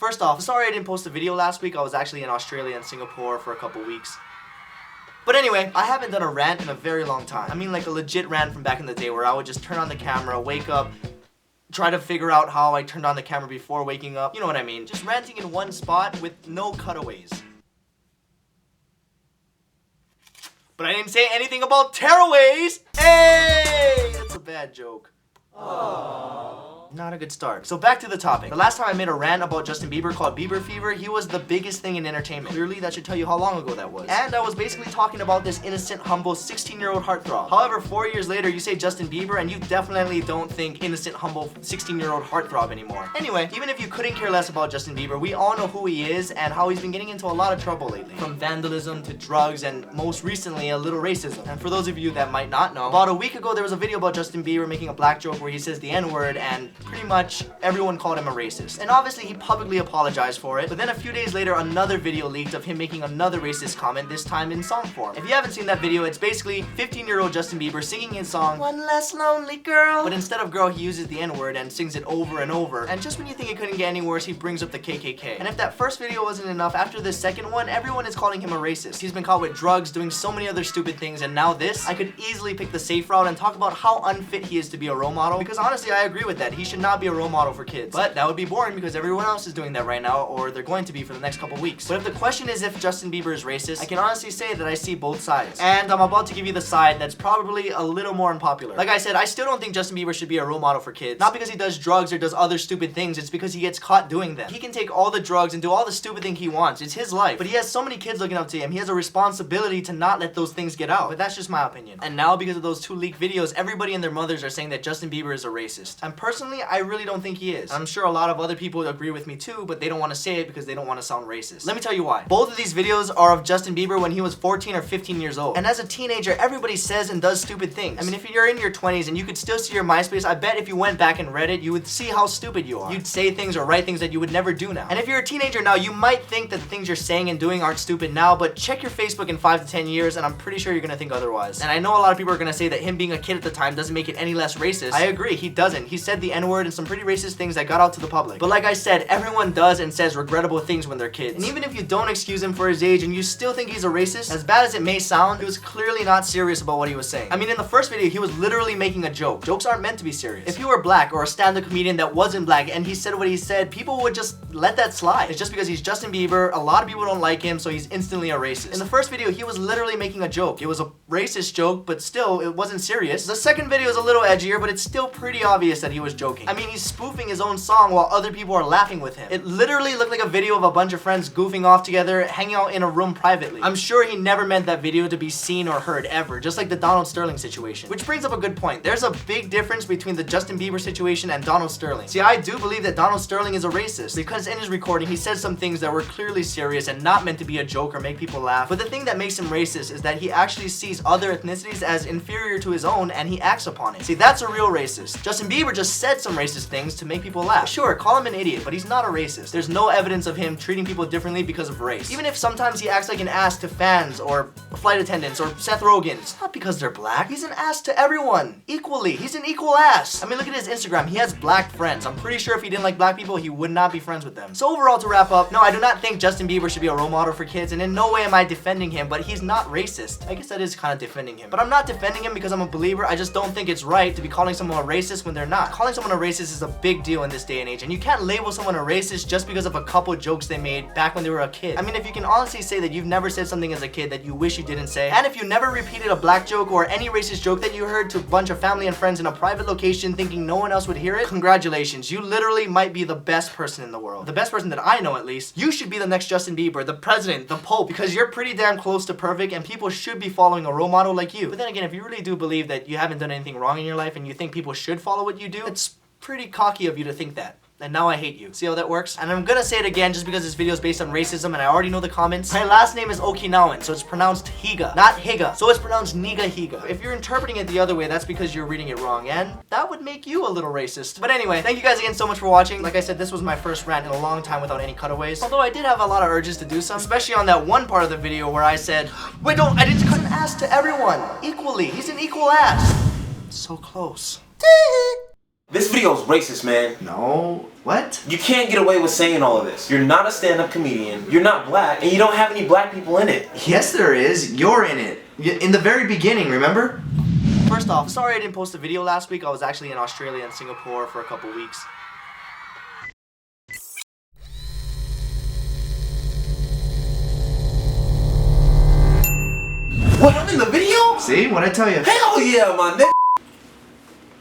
First off, sorry I didn't post a video last week. I was actually in Australia and Singapore for a couple weeks. But anyway, I haven't done a rant in a very long time. I mean like a legit rant from back in the day where I would just turn on the camera, wake up, try to figure out how I turned on the camera before waking up. You know what I mean. Just ranting in one spot with no cutaways. But I didn't say anything about tearaways! Hey! That's a bad joke. Aww. Not a good start. So back to the topic. The last time I made a rant about Justin Bieber called Bieber Fever, he was the biggest thing in entertainment. Clearly, that should tell you how long ago that was. And I was basically talking about this innocent, humble 16-year-old heartthrob. However, 4 years later, you say Justin Bieber and you definitely don't think innocent, humble 16-year-old heartthrob anymore. Anyway, even if you couldn't care less about Justin Bieber, we all know who he is and how he's been getting into a lot of trouble lately. From vandalism to drugs and most recently a little racism. And for those of you that might not know, about a week ago there was a video about Justin Bieber making a black joke where he says the N-word and pretty much everyone called him a racist. And obviously he publicly apologized for it, but then a few days later another video leaked of him making another racist comment, this time in song form. If you haven't seen that video, it's basically 15-year-old Justin Bieber singing his song, One Less Lonely Girl, but instead of girl he uses the N-word and sings it over and over, and just when you think it couldn't get any worse, he brings up the KKK. And if that first video wasn't enough, after this second one, everyone is calling him a racist. He's been caught with drugs, doing so many other stupid things, and now this, I could easily pick the safe route and talk about how unfit he is to be a role model, because honestly I agree with that. He should not be a role model for kids. But that would be boring because everyone else is doing that right now, or they're going to be for the next couple weeks. But if the question is if Justin Bieber is racist, I can honestly say that I see both sides. And I'm about to give you the side that's probably a little more unpopular. Like I said, I still don't think Justin Bieber should be a role model for kids. Not because he does drugs or does other stupid things, it's because he gets caught doing them. He can take all the drugs and do all the stupid thing he wants. It's his life. But he has so many kids looking up to him, he has a responsibility to not let those things get out. But that's just my opinion. And now because of those two leaked videos, everybody and their mothers are saying that Justin Bieber is a racist. And personally, I really don't think he is. I'm sure a lot of other people agree with me too, but they don't want to say it because they don't want to sound racist. Let me tell you why. Both of these videos are of Justin Bieber when he was 14 or 15 years old. And as a teenager, everybody says and does stupid things. I mean, if you're in your 20s and you could still see your MySpace, I bet if you went back and read it, you would see how stupid you are. You'd say things or write things that you would never do now. And if you're a teenager now, you might think that the things you're saying and doing aren't stupid now, but check your Facebook in 5 to 10 years and I'm pretty sure you're gonna think otherwise. And I know a lot of people are gonna say that him being a kid at the time doesn't make it any less racist. I agree, he doesn't. He said the N-word and some pretty racist things that got out to the public. But like I said, everyone does and says regrettable things when they're kids. And even if you don't excuse him for his age and you still think he's a racist, as bad as it may sound, he was clearly not serious about what he was saying. I mean, in the first video, he was literally making a joke. Jokes aren't meant to be serious. If he were black or a stand-up comedian that wasn't black and he said what he said, people would just let that slide. It's just because he's Justin Bieber, a lot of people don't like him, so he's instantly a racist. In the first video, he was literally making a joke. It was a racist joke, but still, it wasn't serious. The second video is a little edgier, but it's still pretty obvious that he was joking. I mean, he's spoofing his own song while other people are laughing with him. It literally looked like a video of a bunch of friends goofing off together, hanging out in a room privately. I'm sure he never meant that video to be seen or heard ever, just like the Donald Sterling situation. Which brings up a good point. There's a big difference between the Justin Bieber situation and Donald Sterling. See, I do believe that Donald Sterling is a racist because in his recording, he said some things that were clearly serious and not meant to be a joke or make people laugh. But the thing that makes him racist is that he actually sees other ethnicities as inferior to his own and he acts upon it. See, that's a real racist. Justin Bieber just said some racist things to make people laugh. Sure, call him an idiot, but he's not a racist. There's no evidence of him treating people differently because of race. Even if sometimes he acts like an ass to fans or flight attendants or Seth Rogen, it's not because they're black. He's an ass to everyone, equally. He's an equal ass. I mean, look at his Instagram. He has black friends. I'm pretty sure if he didn't like black people, he would not be friends with them. So overall, to wrap up, no, I do not think Justin Bieber should be a role model for kids, and in no way am I defending him, but he's not racist. I guess that is kind of defending him. But I'm not defending him because I'm a believer. I just don't think it's right to be calling someone a racist when they're not. Calling someone a racist is a big deal in this day and age, and you can't label someone a racist just because of a couple jokes they made back when they were a kid. I mean, if you can honestly say that you've never said something as a kid that you wish you didn't say, and if you never repeated a black joke or any racist joke that you heard to a bunch of family and friends in a private location thinking no one else would hear it, congratulations. You literally might be the best person in the world. The best person that I know, at least. You should be the next Justin Bieber, the president, the pope, because you're pretty damn close to perfect and people should be following a role model like you. But then again, if you really do believe that you haven't done anything wrong in your life and you think people should follow what you do, it's pretty cocky of you to think that. And now I hate you. See how that works? And I'm gonna say it again just because this video is based on racism and I already know the comments. My last name is Okinawan, so it's pronounced Higa, not Higa. So it's pronounced nigahiga. If you're interpreting it the other way, that's because you're reading it wrong, and that would make you a little racist. But anyway, thank you guys again so much for watching. Like I said, this was my first rant in a long time without any cutaways. Although I did have a lot of urges to do some, especially on that one part of the video where I said, wait, don't, I didn't cut an ass to everyone. Equally. He's an equal ass. So close. This video is racist, man. No. What? You can't get away with saying all of this. You're not a stand-up comedian, you're not black, and you don't have any black people in it. Yes, there is. You're in it. In the very beginning, remember? First off, sorry I didn't post a video last week. I was actually in Australia and Singapore for a couple weeks. What, I'm in the video? See? What'd I tell you? Hell yeah, my nigga!